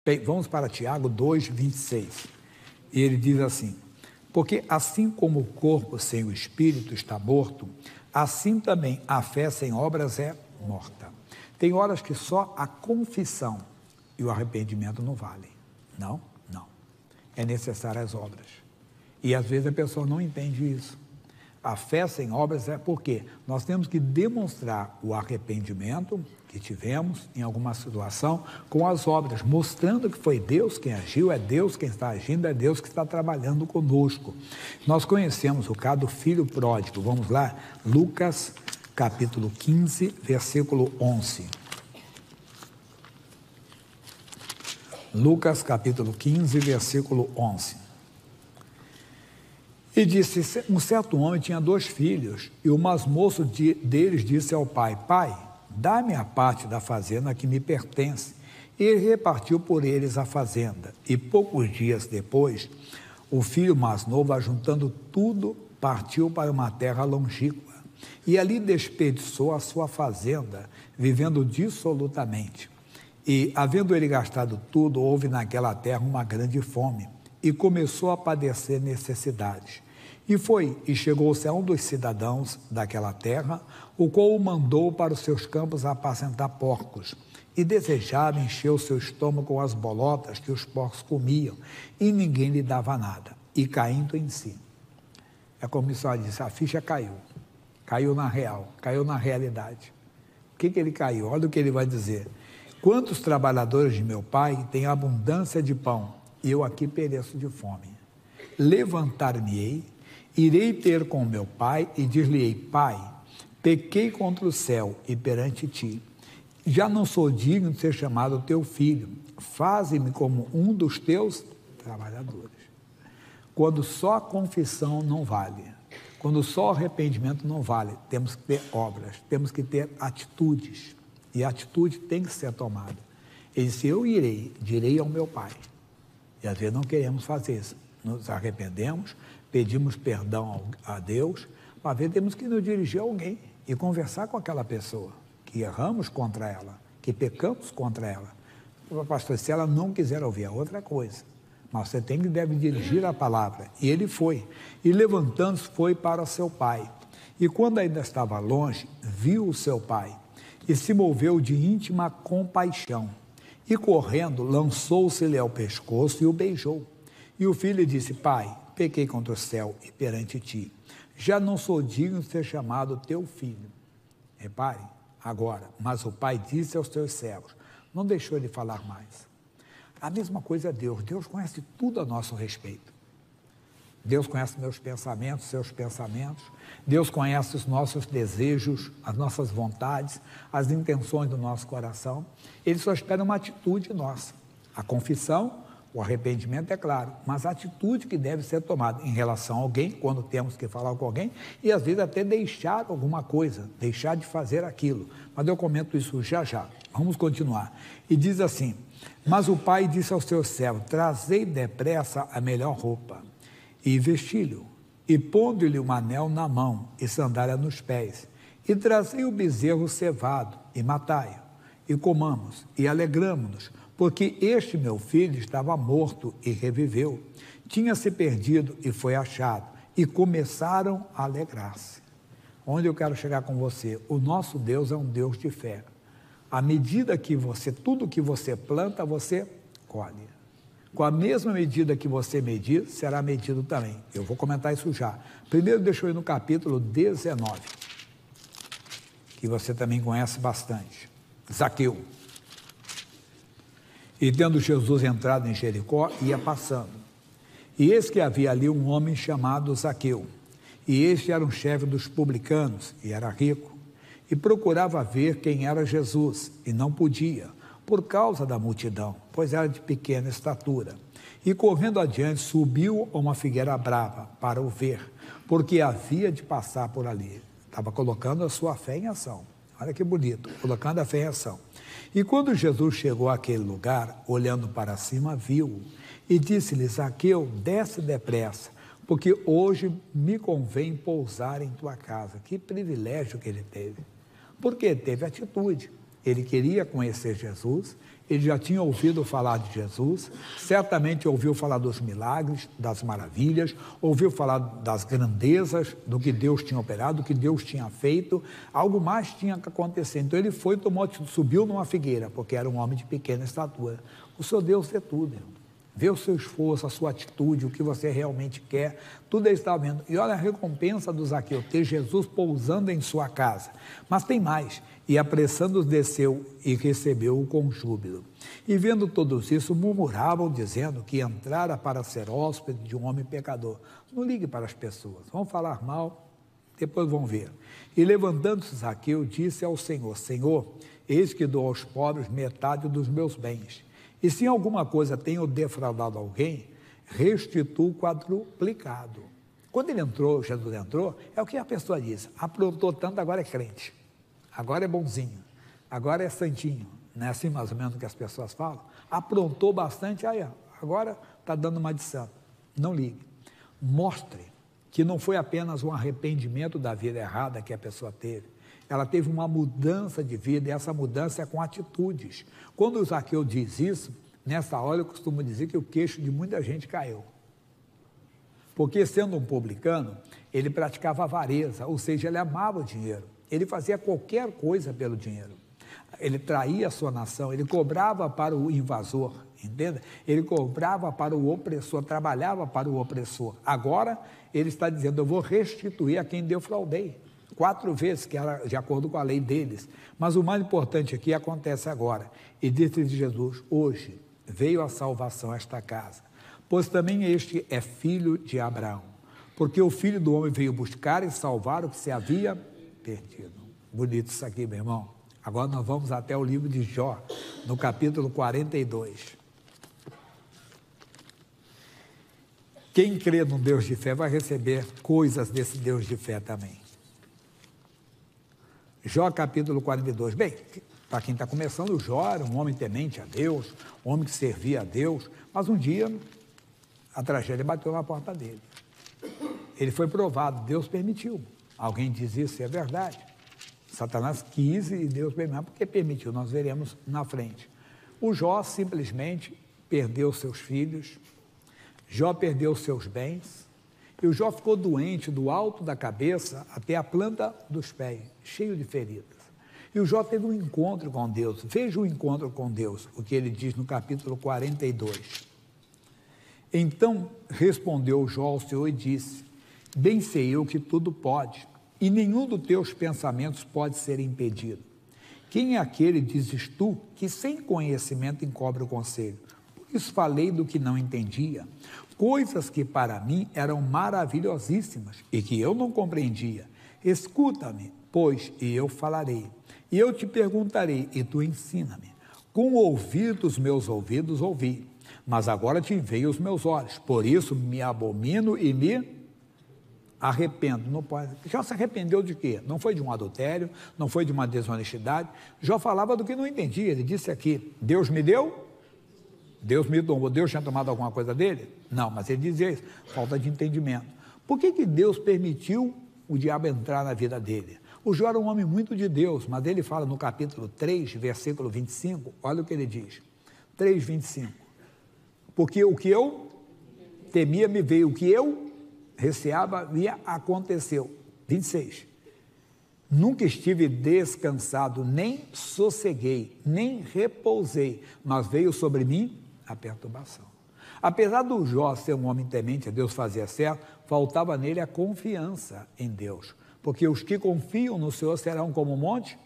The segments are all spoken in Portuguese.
Bem, vamos para Tiago 2, 26. E ele diz assim: porque assim como o corpo sem o espírito está morto, assim também a fé sem obras é morta. Tem horas que só a confissão e o arrependimento não valem. Não, não. É necessário as obras. E às vezes a pessoa não entende isso. A fé sem obras é porque nós temos que demonstrar o arrependimento que tivemos em alguma situação com as obras, mostrando que foi Deus quem agiu, é Deus quem está agindo, é Deus que está trabalhando conosco. Nós conhecemos o caso do filho pródigo. Vamos lá, Lucas capítulo 15, versículo 11. Lucas capítulo 15, versículo 11. E disse: um certo homem tinha 2 filhos, e o mais moço deles disse ao pai: pai, dá-me a parte da fazenda que me pertence. E ele repartiu por eles a fazenda. E poucos dias depois, o filho mais novo, ajuntando tudo, partiu para uma terra longínqua. E ali desperdiçou a sua fazenda, vivendo dissolutamente. E, havendo ele gastado tudo, houve naquela terra uma grande fome, e começou a padecer necessidades. E foi, e chegou-se a um dos cidadãos daquela terra, o qual o mandou para os seus campos a apacentar porcos, e desejava encher o seu estômago com as bolotas que os porcos comiam, e ninguém lhe dava nada, e caindo em si. É como isso disse, a ficha caiu na real, caiu na realidade. O que ele caiu? Olha o que ele vai dizer: quantos trabalhadores de meu pai têm abundância de pão, e eu aqui pereço de fome? Levantar-me-ei, irei ter com meu pai e dir-lhe-ei: pai, pequei contra o céu e perante ti. Já não sou digno de ser chamado teu filho. Faze-me como um dos teus trabalhadores. Quando só a confissão não vale, quando só o arrependimento não vale, temos que ter obras, temos que ter atitudes. E a atitude tem que ser tomada. Ele disse: eu irei, direi ao meu pai. E às vezes não queremos fazer isso. Nos arrependemos, pedimos perdão a Deus, mas às vezes temos que nos dirigir a alguém e conversar com aquela pessoa, que erramos contra ela, que pecamos contra ela. Pastor, se ela não quiser ouvir, é outra coisa. Mas você deve dirigir a palavra. E ele foi. E levantando-se, foi para seu pai. E quando ainda estava longe, viu o seu pai e se moveu de íntima compaixão. E correndo, lançou-se-lhe ao pescoço e o beijou. E o filho disse: pai, pequei contra o céu e perante ti. Já não sou digno de ser chamado teu filho. Repare, agora, mas o pai disse aos seus servos, não deixou ele falar mais. A mesma coisa é Deus. Deus conhece tudo a nosso respeito. Deus conhece meus pensamentos, seus pensamentos. Deus conhece os nossos desejos, as nossas vontades, as intenções do nosso coração. Ele só espera uma atitude nossa. A confissão, o arrependimento, é claro, mas a atitude que deve ser tomada em relação a alguém, quando temos que falar com alguém, e às vezes até deixar alguma coisa, deixar de fazer aquilo. Mas eu comento isso já já. Vamos continuar. E diz assim: mas o pai disse ao seu servo: trazei depressa a melhor roupa e vesti-lhe, e pondo-lhe um anel na mão e sandália nos pés, e trazei o bezerro cevado e matai-o, e comamos e alegramo-nos, porque este meu filho estava morto e reviveu, tinha se perdido e foi achado, e começaram a alegrar-se. Onde eu quero chegar com você? O nosso Deus é um Deus de fé. À medida que tudo que você planta, você colhe. Com a mesma medida que você medir, será medido também. Eu vou comentar isso já. Primeiro, deixa eu ir no capítulo 19, que você também conhece bastante. Zaqueu. E tendo Jesus entrado em Jericó, ia passando. E eis que havia ali um homem chamado Zaqueu. E este era um chefe dos publicanos, e era rico. E procurava ver quem era Jesus, e não podia, por causa da multidão, pois era de pequena estatura. E correndo adiante, subiu a uma figueira brava para o ver, porque havia de passar por ali. Estava colocando a sua fé em ação. Olha que bonito, colocando a fé em ação. E quando Jesus chegou àquele lugar, olhando para cima, viu-o, e disse-lhe: Zaqueu, desce depressa, porque hoje me convém pousar em tua casa. Que privilégio que ele teve. Porque teve atitude. ele queria conhecer Jesus, ele já tinha ouvido falar de Jesus, certamente ouviu falar dos milagres, das maravilhas, ouviu falar das grandezas, do que Deus tinha operado, do que Deus tinha feito, algo mais tinha que acontecer. Então ele foi, subiu numa figueira, porque era um homem de pequena estatura. O seu Deus é tudo, irmão. Vê o seu esforço, a sua atitude, o que você realmente quer, tudo ele está vendo. E olha a recompensa do Zaqueu, ter Jesus pousando em sua casa. Mas tem mais, e apressando-os desceu e recebeu-o com júbilo. E vendo todos isso, murmuravam, dizendo que entrara para ser hóspede de um homem pecador. Não ligue para as pessoas, vão falar mal, depois vão ver. E levantando-se Zaqueu, disse ao Senhor, Senhor, eis que dou aos pobres metade dos meus bens. E se em alguma coisa tenho defraudado alguém, restituo quadruplicado. Quando ele entrou, Jesus entrou, é o que a pessoa diz, aprontou tanto, agora é crente, agora é bonzinho, agora é santinho, não é assim mais ou menos que as pessoas falam? Aprontou bastante, aí agora está dando uma de santo. Não ligue, mostre que não foi apenas um arrependimento da vida errada que a pessoa teve, ela teve uma mudança de vida, e essa mudança é com atitudes. Quando o Zaqueu diz isso, nessa hora eu costumo dizer que o queixo de muita gente caiu. Porque sendo um publicano, ele praticava avareza, ou seja, ele amava o dinheiro. Ele fazia qualquer coisa pelo dinheiro. Ele traía a sua nação, ele cobrava para o invasor, entende? Ele cobrava para o opressor, trabalhava para o opressor. Agora, ele está dizendo, eu vou restituir a quem defraudei. 4 vezes, que era de acordo com a lei deles. Mas o mais importante aqui acontece agora. E disse Jesus, hoje veio a salvação a esta casa, pois também este é filho de Abraão. Porque o Filho do Homem veio buscar e salvar o que se havia perdido. Bonito isso aqui, meu irmão. Agora nós vamos até o livro de Jó, no capítulo 42. Quem crê num Deus de fé vai receber coisas desse Deus de fé também. Jó capítulo 42, bem, para quem está começando, Jó era um homem temente a Deus, um homem que servia a Deus, mas um dia a tragédia bateu na porta dele. Ele foi provado, Deus permitiu. Alguém diz isso, é verdade. Satanás quis e Deus permitiu, porque permitiu, nós veremos na frente. O Jó simplesmente perdeu seus filhos, Jó perdeu seus bens, e o Jó ficou doente do alto da cabeça até a planta dos pés, cheio de feridas. E o Jó teve um encontro com Deus. Veja o encontro com Deus, o que ele diz no capítulo 42. Então respondeu Jó ao Senhor e disse, bem sei eu que tudo pode, e nenhum dos teus pensamentos pode ser impedido. Quem é aquele, dizes tu, que sem conhecimento encobre o conselho? Por isso falei do que não entendia, coisas que para mim eram maravilhosíssimas e que eu não compreendia. Escuta-me, pois, e eu falarei. E eu te perguntarei, e tu ensina-me. Com o ouvir dos meus ouvidos ouvi, mas agora te veio os meus olhos. Por isso me abomino e me arrependo. Não pode. Jó se arrependeu de quê? Não foi de um adultério, não foi de uma desonestidade. Jó falava do que não entendia. Ele disse aqui, Deus me deu, Deus me tomou. Deus tinha tomado alguma coisa dele? Não, mas ele dizia isso, falta de entendimento. Por que Deus permitiu o diabo entrar na vida dele? O Jó era um homem muito de Deus, mas ele fala no capítulo 3, versículo 25, olha o que ele diz, 3, 25. Porque o que eu temia me veio, o que eu receava me aconteceu. 26. Nunca estive descansado, nem sosseguei, nem repousei, mas veio sobre mim a perturbação. Apesar do Jó ser um homem temente a Deus, fazia certo, faltava nele a confiança em Deus. Porque os que confiam no Senhor serão como um monte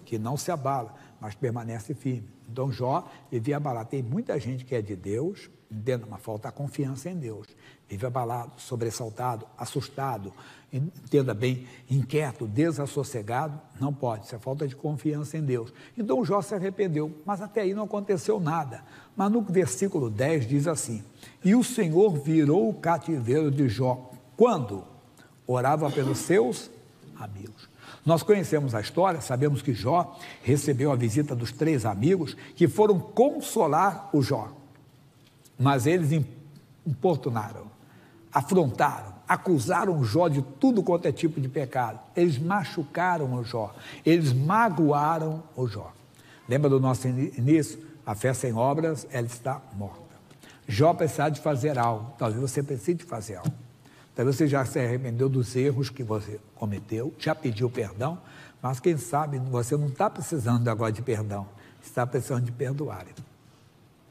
que não se abala, mas permanece firme. Então Jó vivia abalado. Tem muita gente que é de Deus, entenda, mas falta a confiança em Deus. Vive abalado, sobressaltado, assustado, entenda bem, inquieto, desassossegado, não pode, isso é falta de confiança em Deus. Então Jó se arrependeu, mas até aí não aconteceu nada. Mas no versículo 10 diz assim, e o Senhor virou o cativeiro de Jó, quando orava pelos seus amigos. Nós conhecemos a história, sabemos que Jó recebeu a visita dos 3 amigos que foram consolar o Jó, mas eles importunaram, afrontaram, acusaram o Jó de tudo quanto é tipo de pecado. Eles machucaram o Jó, eles magoaram o Jó. Lembra do nosso início? A fé sem obras, ela está morta. Jó precisava de fazer algo. Talvez você precise de fazer algo. Talvez você já se arrependeu dos erros que você cometeu, já pediu perdão, mas quem sabe você não está precisando agora de perdão, está precisando de perdoar,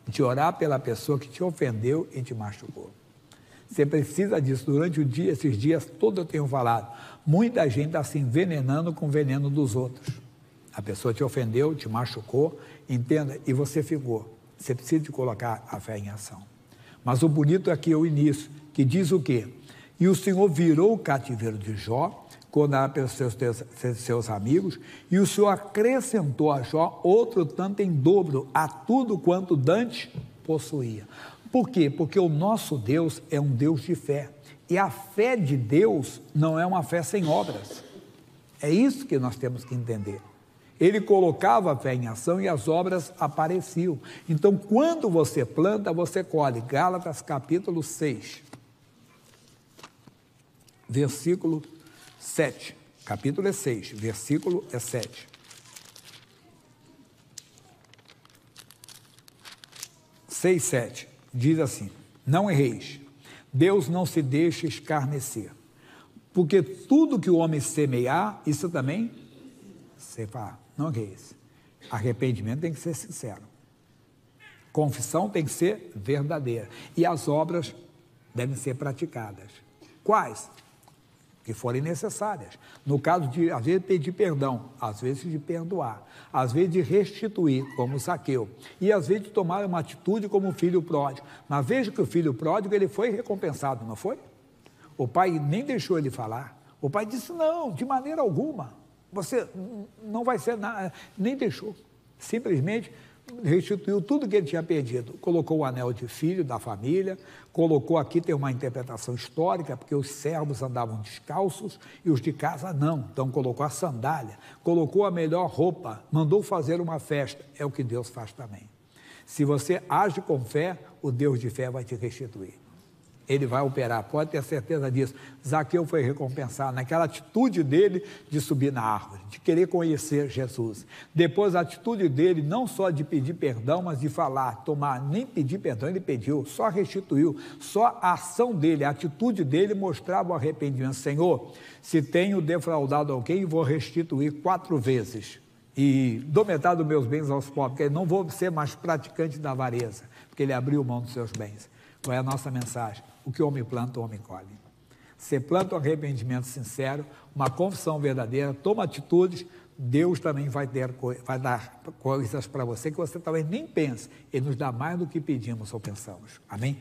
de orar pela pessoa que te ofendeu e te machucou. Você precisa disso. Durante o dia, esses dias todos eu tenho falado, muita gente está se envenenando com o veneno dos outros. A pessoa te ofendeu, te machucou, entenda, e você ficou. Você precisa de colocar a fé em ação. Mas o bonito aqui é o início, que diz o quê? E o Senhor virou o cativeiro de Jó, condenado pelos seus amigos, e o Senhor acrescentou a Jó outro tanto em dobro a tudo quanto dantes possuía. Por quê? Porque o nosso Deus é um Deus de fé. E a fé de Deus não é uma fé sem obras. É isso que nós temos que entender. Ele colocava a fé em ação e as obras apareciam. Então, quando você planta, você colhe. Gálatas capítulo 6, versículo 7. Capítulo é 6, versículo é 7. 6, 7. Diz assim: não erreis, Deus não se deixa escarnecer, porque tudo que o homem semear, isso também você fala. Não erreis. Arrependimento tem que ser sincero, confissão tem que ser verdadeira, e as obras devem ser praticadas. Quais? Que forem necessárias. No caso de, às vezes, pedir perdão, às vezes de perdoar, às vezes de restituir, como Zaqueu, e às vezes de tomar uma atitude como o filho pródigo. Mas veja que o filho pródigo, ele foi recompensado, não foi? O pai nem deixou ele falar. O pai disse, não, de maneira alguma, você não vai ser nada, nem deixou. Simplesmente restituiu tudo que ele tinha perdido, colocou o anel de filho da família, colocou aqui, tem uma interpretação histórica, porque os servos andavam descalços e os de casa não, então colocou a sandália, colocou a melhor roupa, mandou fazer uma festa, é o que Deus faz também. Se você age com fé, o Deus de fé vai te restituir. Ele vai operar, pode ter certeza disso. Zaqueu foi recompensado naquela atitude dele de subir na árvore, de querer conhecer Jesus. Depois a atitude dele, não só de pedir perdão, mas de falar, tomar, nem pedir perdão, ele pediu, só restituiu. Só a ação dele, a atitude dele mostrava o arrependimento. Senhor, se tenho defraudado alguém, vou restituir 4 vezes. E dou metade dos meus bens aos pobres, porque não vou ser mais praticante da avareza, porque ele abriu mão dos seus bens. Qual é a nossa mensagem? O que o homem planta, o homem colhe. Você planta um arrependimento sincero, uma confissão verdadeira, toma atitudes, Deus também vai dar coisas para você que você talvez nem pense. Ele nos dá mais do que pedimos ou pensamos. Amém?